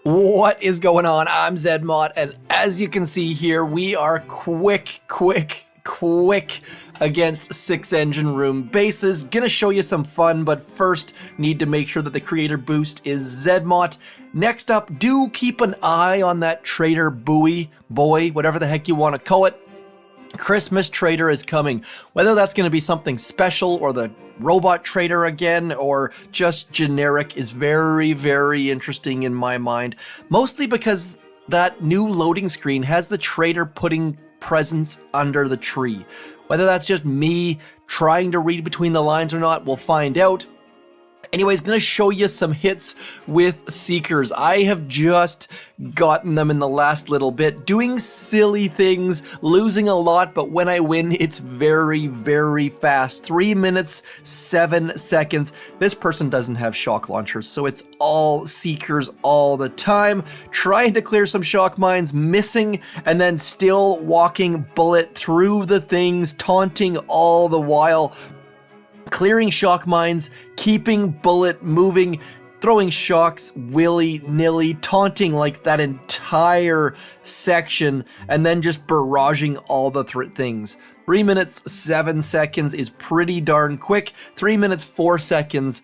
What is going on? I'm zmoT, and as you can see here, we are quick against 6-engine room bases. Gonna show you some fun, but first need to make sure that the creator boost is zmoT. Next up, do keep an eye on that trader buoy, boy, whatever the heck you want to call it. Christmas trader is coming. Whether that's going to be something special or the robot trader again or just generic is very interesting in my mind. Mostly because that new loading screen has the trader putting presents under the tree. Whether that's just me trying to read between the lines or not, we'll find out. Anyways, gonna show you some hits with Seekers. I have just gotten them in the last little bit, doing silly things, losing a lot, but when I win, it's very fast. 3 minutes, 7 seconds. This person doesn't have shock launchers, so it's all Seekers all the time. Trying to clear some shock mines, missing, and then still walking bullet through the things, taunting all the while. Clearing shock mines, keeping bullet moving, throwing shocks willy-nilly, taunting like that entire section, and then just barraging all the things. 3 minutes, 7 seconds is pretty darn quick. 3 minutes, 4 seconds.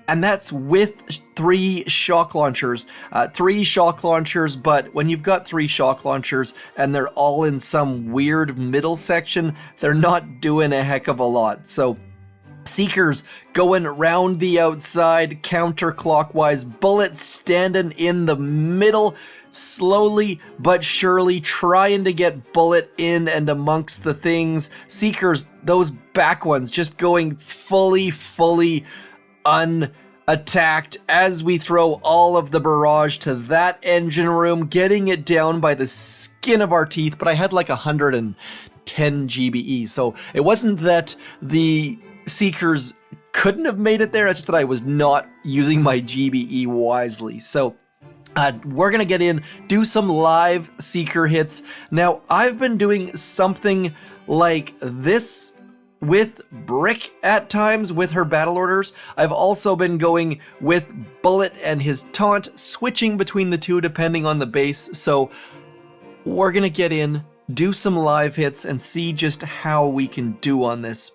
And that's with 3 shock launchers. 3 shock launchers, but when you've got 3 shock launchers and they're all in some weird middle section, they're not doing a heck of a lot. So Seekers going around the outside, counterclockwise, bullets standing in the middle, slowly but surely trying to get bullet in and amongst the things. Seekers, those back ones, just going fully unattacked as we throw all of the barrage to that engine room, getting it down by the skin of our teeth, but I had like 110 GBE, so it wasn't that the Seekers couldn't have made it there, it's just that I was not using my GBE wisely. So we're gonna get in, do some live Seeker hits. Now, I've been doing something like this with Brick at times with her battle orders. I've also been going with Bullet and his taunt, switching between the two depending on the base. So we're gonna get in, do some live hits, and see just how we can do on this.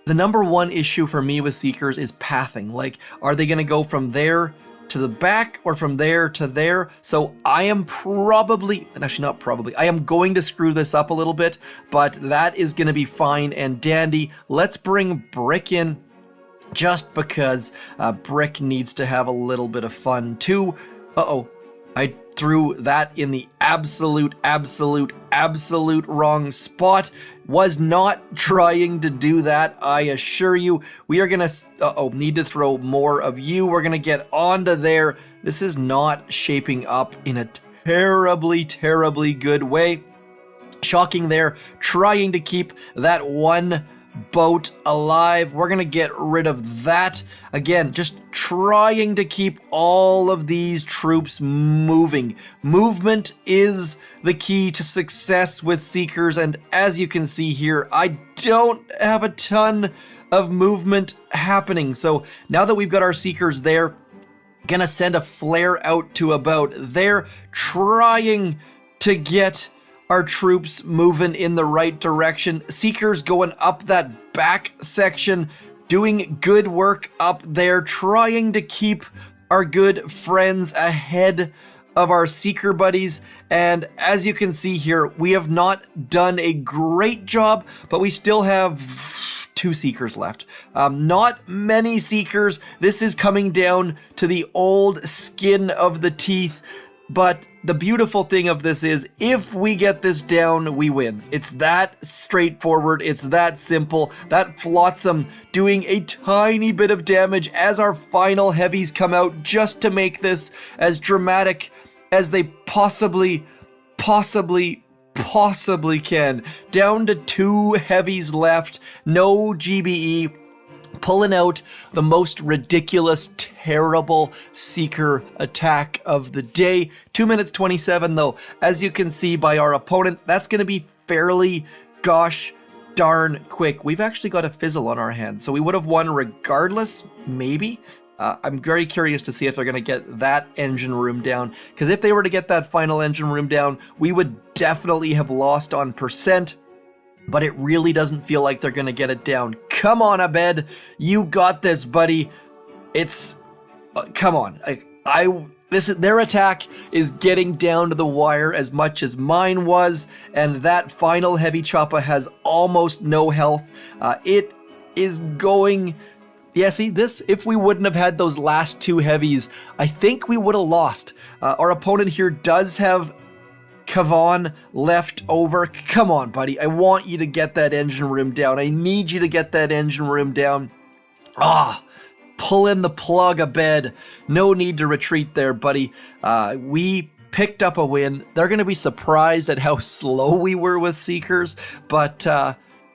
The number one issue for me with Seekers is pathing. Like, are they going to go from there to the back or from there to there? So I am I am going to screw this up a little bit, but that is going to be fine and dandy. Let's bring Brick in just because Brick needs to have a little bit of fun too. I threw that in the absolute wrong spot. Was not trying to do that, I assure you. We are gonna, need to throw more of you. We're gonna get onto there. This is not shaping up in a terribly good way. Shocking there, trying to keep that one boat alive. We're gonna get rid of that. Again, just trying to keep all of these troops moving. Movement is the key to success with Seekers, and as you can see here, I don't have a ton of movement happening. So now that we've got our Seekers there, gonna send a flare out to about there, trying to get our troops moving in the right direction. Seekers going up that back section, doing good work up there, trying to keep our good friends ahead of our Seeker buddies. And as you can see here, we have not done a great job, but we still have 2 Seekers left. Not many Seekers. This is coming down to the old skin of the teeth. But the beautiful thing of this is, if we get this down, we win. It's that straightforward, it's that simple. That Flotsam doing a tiny bit of damage as our final heavies come out, just to make this as dramatic as they possibly can. Down to 2 heavies left, no GBE. Pulling out the most ridiculous, terrible Seeker attack of the day. 2 minutes 27 though. As you can see by our opponent, that's going to be fairly gosh darn quick. We've actually got a fizzle on our hands, so we would have won regardless, maybe. I'm very curious to see if they're going to get that engine room down, because if they were to get that final engine room down, we would definitely have lost on percent, but it really doesn't feel like they're going to get it down. Come on, Abed. You got this, buddy. It's... come on. Their attack is getting down to the wire as much as mine was, and that final heavy chopper has almost no health. It is going... yeah, see, this, if we wouldn't have had those last two heavies, I think we would have lost. Our opponent here does have Kavan left over. Come on, buddy. I want you to get that engine room down. I need you to get that engine room down. Pull in the plug, Abed. No need to retreat there, buddy. We picked up a win. They're going to be surprised at how slow we were with Seekers, but...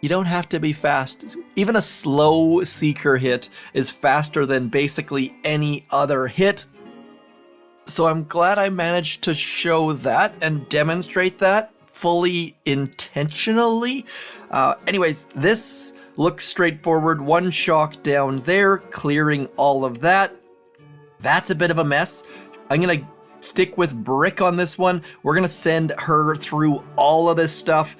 you don't have to be fast. Even a slow Seeker hit is faster than basically any other hit. So I'm glad I managed to show that and demonstrate that fully intentionally. Anyways, this looks straightforward. One shock down there, clearing all of that. That's a bit of a mess. I'm going to stick with Brick on this one. We're going to send her through all of this stuff.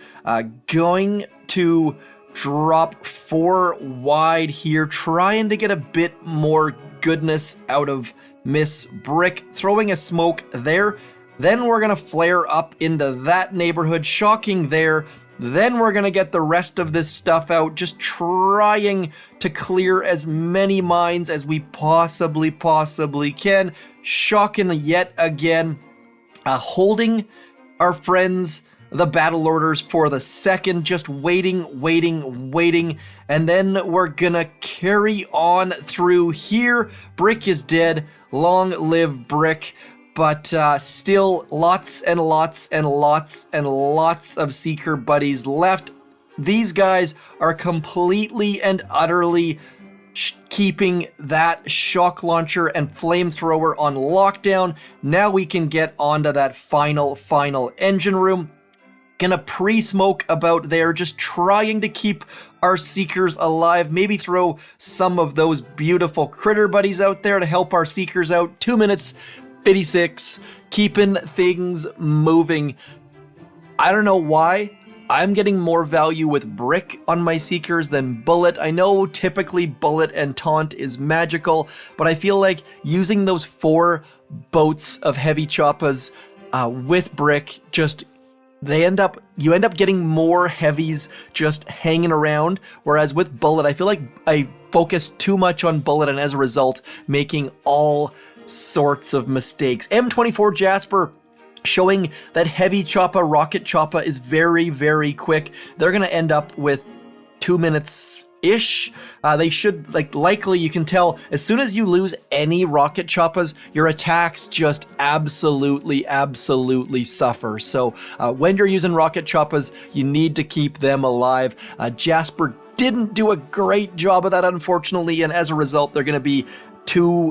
Going to drop 4 wide here, trying to get a bit more goodness out of Miss Brick, throwing a smoke there. Then we're going to flare up into that neighborhood, shocking there. Then we're going to get the rest of this stuff out, just trying to clear as many mines as we possibly can. Shocking yet again, holding our friends, the battle orders, for the second, just waiting, and then we're gonna carry on through here. Brick is dead, long live Brick, but still lots and lots of Seeker buddies left. These guys are completely and utterly keeping that shock launcher and flamethrower on lockdown. Now we can get onto that final engine room. Gonna pre-smoke about there, just trying to keep our Seekers alive. Maybe throw some of those beautiful critter buddies out there to help our Seekers out. 2 minutes 56, keeping things moving. I don't know why I'm getting more value with Brick on my Seekers than Bullet. I know typically Bullet and Taunt is magical, but I feel like using those 4 boats of heavy choppas with Brick, just you end up getting more heavies just hanging around, whereas with Bullet, I feel like I focus too much on Bullet, and as a result, making all sorts of mistakes. M24 Jasper showing that heavy choppa, rocket choppa is very quick. They're going to end up with 2 minutes-ish. They should, likely, you can tell, as soon as you lose any rocket choppas, your attacks just absolutely suffer. So when you're using rocket choppas, you need to keep them alive. Jasper didn't do a great job of that, unfortunately, and as a result, they're going to be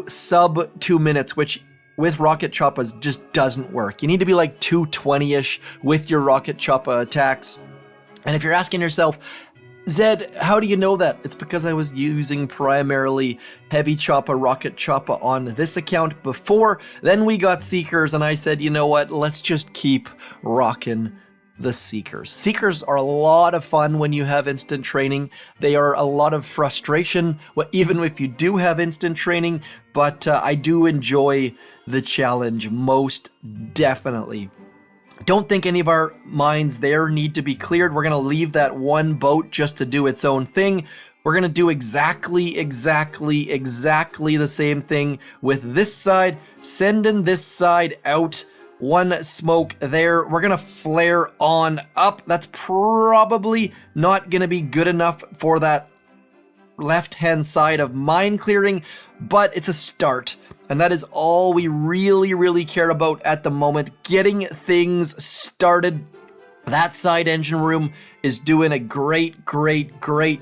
sub 2 minutes, which with rocket choppas just doesn't work. You need to be like 220-ish with your rocket choppa attacks. And if you're asking yourself, Zed, how do you know that? It's because I was using primarily heavy choppa, rocket choppa on this account before. Then we got Seekers, and I said, you know what? Let's just keep rocking the Seekers. Seekers are a lot of fun when you have instant training. They are a lot of frustration, even if you do have instant training, but I do enjoy the challenge most definitely. Don't think any of our mines there need to be cleared. We're going to leave that one boat just to do its own thing. We're going to do exactly the same thing with this side, sending this side out. One smoke there. We're going to flare on up. That's probably not going to be good enough for that left-hand side of mine clearing, but it's a start. And that is all we really care about at the moment. Getting things started. That side engine room is doing a great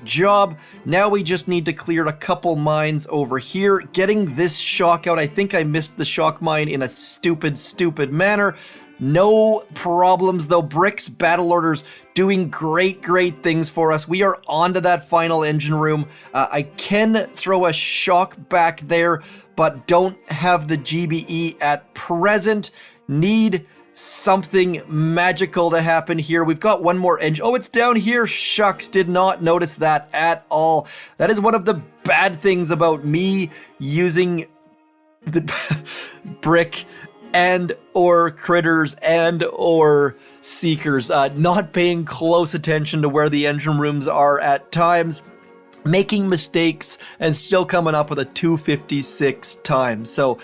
job. Now we just need to clear a couple mines over here. Getting this shock out. I think I missed the shock mine in a stupid manner. No problems though. Brick's battle orders doing great things for us. We are onto that final engine room. I can throw a shock back there, but don't have the GBE at present. Need something magical to happen here. We've got one more engine. Oh, it's down here. Shucks, did not notice that at all. That is one of the bad things about me using the brick and or critters and or seekers, not paying close attention to where the engine rooms are at times, making mistakes and still coming up with a 256 time. So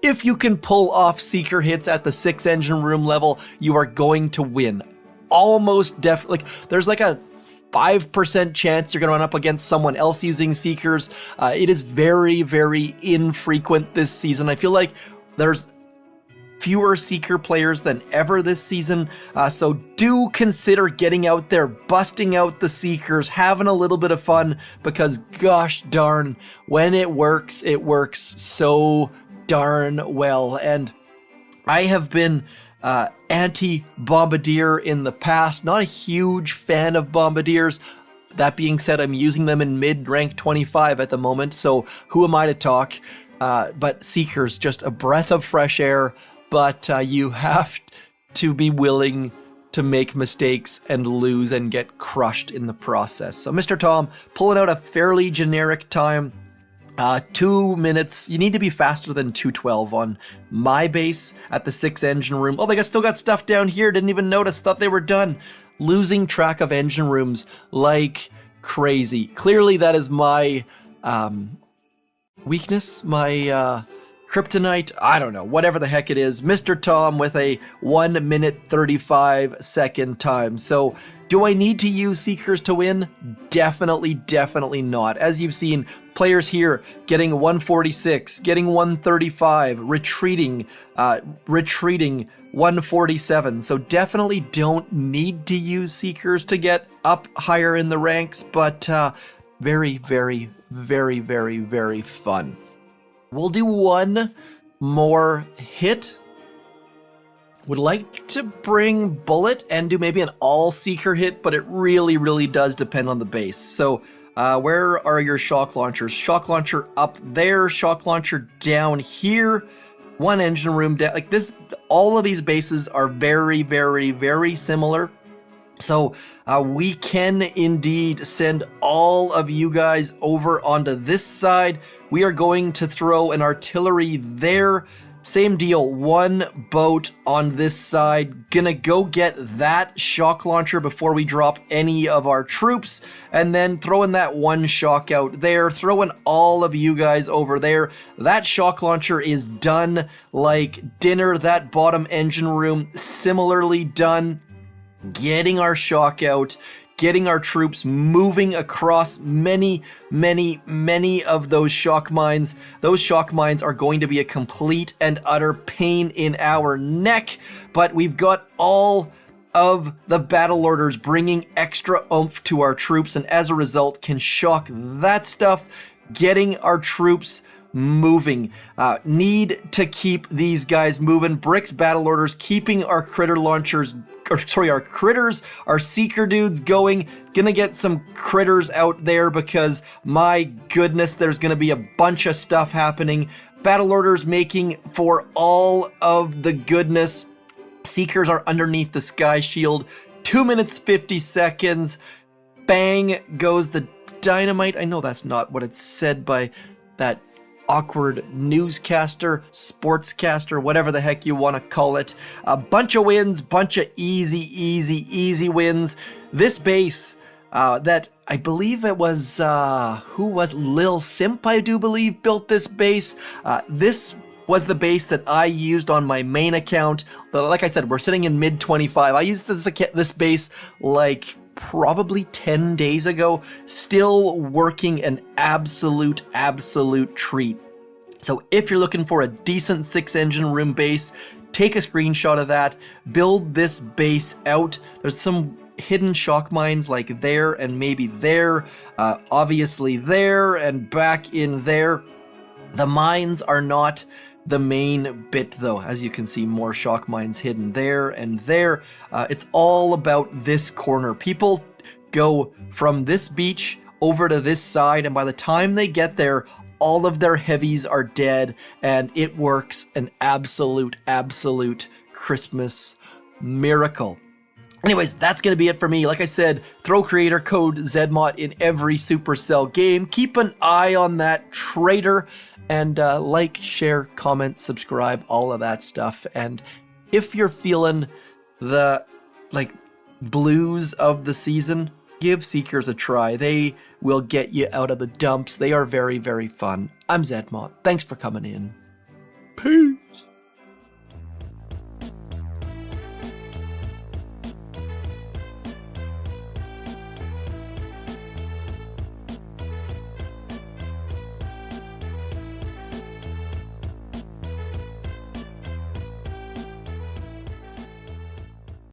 if you can pull off seeker hits at the 6 engine room level, you are going to win. Almost definitely. There's like a 5% chance you're going to run up against someone else using seekers. It is very, very infrequent this season. I feel like there's fewer seeker players than ever this season, so do consider getting out there, busting out the seekers, having a little bit of fun, because gosh darn, when it works so darn well. And I have been anti-bombardier in the past, not a huge fan of bombardiers. That being said, I'm using them in mid-rank 25 at the moment, so who am I to talk? But seekers, just a breath of fresh air. But you have to be willing to make mistakes and lose and get crushed in the process. So Mr. Tom pulling out a fairly generic time, 2 minutes. You need to be faster than 2:12 on my base at the 6 engine room. Oh, they still got stuff down here. Didn't even notice. Thought they were done. Losing track of engine rooms like crazy. Clearly that is my weakness, my kryptonite, I don't know, whatever the heck it is. Mr. Tom with a 1 minute 35 second time. So do I need to use seekers to win? Definitely not. As you've seen, players here getting 146, getting 135, retreating 147. So definitely don't need to use seekers to get up higher in the ranks, but very, very, very, very, very fun. We'll do one more hit. Would like to bring Bullet and do maybe an all-seeker hit, but it really, really does depend on the base. So where are your shock launchers? Shock launcher up there, shock launcher down here, one engine room down. Like this, all of these bases are very, very, very similar. So we can indeed send all of you guys over onto this side. We are going to throw an artillery there. Same deal, one boat on this side. Gonna go get that shock launcher before we drop any of our troops, and then throwing that one shock out there, throwing all of you guys over there. That shock launcher is done like dinner. That bottom engine room, similarly done. Getting our shock out, getting our troops moving across many, many, many of those shock mines. Those shock mines are going to be a complete and utter pain in our neck, but we've got all of the battle orders bringing extra oomph to our troops, and as a result can shock that stuff, getting our troops moving. Need to keep these guys moving. Bricks battle orders, keeping our critter launchers, our critters, our seeker dudes going. Gonna get some critters out there because my goodness, there's gonna be a bunch of stuff happening. Battle orders making for all of the goodness. Seekers are underneath the sky shield. 2 minutes 50 seconds. Bang goes the dynamite. I know that's not what it's said by that awkward newscaster, sportscaster, whatever the heck you want to call it. A bunch of wins, bunch of easy wins. This base that I believe it was, who was Lil Simp, I do believe, built this base. This was the base that I used on my main account. Like I said, we're sitting in mid 25. I used this base like probably 10 days ago, still working an absolute treat. So if you're looking for a decent 6 engine room base, take a screenshot of that, build this base out. There's some hidden shock mines like there and maybe there, obviously there and back in there. The mines are not the main bit though. As you can see, more shock mines hidden there and there. It's all about this corner. People go from this beach over to this side, and by the time they get there, all of their heavies are dead, and it works an absolute Christmas miracle. Anyways, that's going to be it for me. Like I said, throw creator code zmoT in every Supercell game. Keep an eye on that trader, and like, share, comment, subscribe, all of that stuff. And if you're feeling the blues of the season, give Seekers a try. They will get you out of the dumps. They are very, very fun. I'm zmoT. Thanks for coming in. Peace.